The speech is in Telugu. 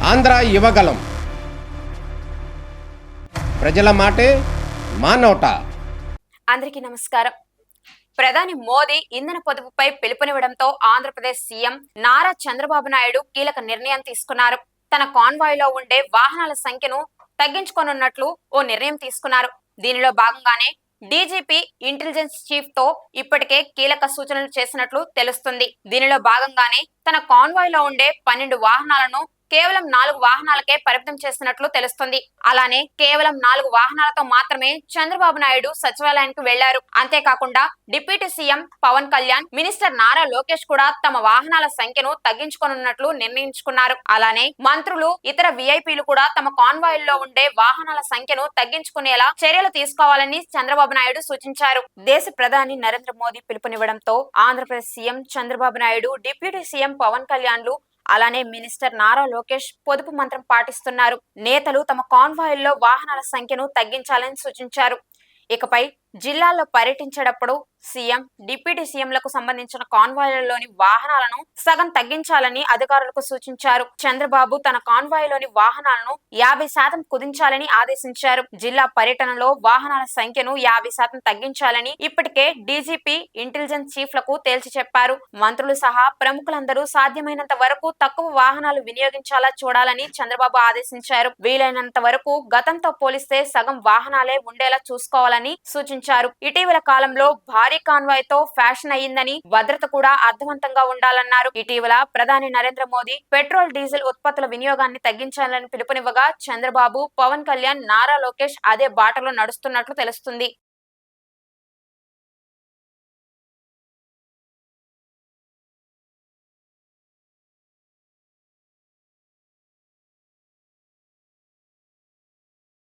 ఆంధ్ర యువగలం. ప్రజల మాటే మా నోట. అందరికీ నమస్కారం. ప్రధాని మోదీ ఇంధన పొదుపుపై పిలుపునివ్వడంతో ఆంధ్రప్రదేశ్ సీఎం నారా చంద్రబాబు నాయుడు కీలక నిర్ణయం తీసుకున్నారు. తన కాన్వాయ్ లో ఉండే వాహనాల సంఖ్యను తగ్గించుకోనున్నట్లు ఓ నిర్ణయం తీసుకున్నారు. దీనిలో భాగంగానే డీజీపీ ఇంటెలిజెన్స్ చీఫ్ తో ఇప్పటికే కీలక సూచనలు చేసినట్లు తెలుస్తుంది. దీనిలో భాగంగానే తన కాన్వాయ్ లో ఉండే 12 వాహనాలను కేవలం 4 వాహనాలకే పరిమితం చేస్తున్నట్లు తెలుస్తుంది. అలానే కేవలం 4 వాహనాలతో మాత్రమే చంద్రబాబు నాయుడు సచివాలయానికి వెళ్లారు. అంతేకాకుండా deputy CM Pawan Kalyan, minister Nara Lokesh కూడా తమ వాహనాల సంఖ్యను తగ్గించుకోనున్నట్లు నిర్ణయించుకున్నారు. అలానే మంత్రులు, ఇతర విఐపీలు కూడా తమ కాన్వాయిల్లో ఉండే వాహనాల సంఖ్యను తగ్గించుకునేలా చర్యలు తీసుకోవాలని చంద్రబాబు నాయుడు సూచించారు. దేశ ప్రధాని నరేంద్ర మోదీ పిలుపునివ్వడంతో Andhra Pradesh CM Chandrababu Naidu, deputy CM Pawan కళ్యాణ్లు, అలానే మినిస్టర్ నారా లోకేష్ పొదుపు మంత్రం పాటిస్తున్నారు. నేతలు తమ కాన్వాయిల్లో వాహనాల సంఖ్యను తగ్గించాలని సూచించారు. ఇకపై జిల్లాల్లో పర్యటించేటప్పుడు సీఎం, డిప్యూటీ సీఎంలకు సంబంధించిన కాన్వాయ్లలోని వాహనాలను సగం తగ్గించాలని అధికారులకు సూచించారు. చంద్రబాబు తన కాన్వాయ్లోని వాహనాలను 50% కుదించాలని ఆదేశించారు. జిల్లా పర్యటనలో వాహనాల సంఖ్యను 50% తగ్గించాలని ఇప్పటికే డీజీపీ, ఇంటెలిజెన్స్ చీఫ్లకు తేల్చి చెప్పారు. మంత్రులు సహా ప్రముఖులందరూ సాధ్యమైనంత వరకు తక్కువ వాహనాలు వినియోగించాలా చూడాలని చంద్రబాబు ఆదేశించారు. వీలైనంత వరకు గతంతో పోలిస్తే సగం వాహనాలే ఉండేలా చూసుకోవాలని సూచించారు. ఇటీవల కాలంలో భారీ కాన్వాయ్ తో ఫ్యాషన్ అయ్యిందని, భద్రత కూడా అర్థవంతంగా ఉండాలన్నారు. ఇటీవల ప్రధాని నరేంద్ర మోదీ పెట్రోల్, డీజిల్ ఉత్పత్తుల వినియోగాన్ని తగ్గించాలని పిలుపునివ్వగా చంద్రబాబు, పవన్ కళ్యాణ్, నారా లోకేష్ అదే బాటలో నడుస్తున్నట్లు తెలుస్తుంది.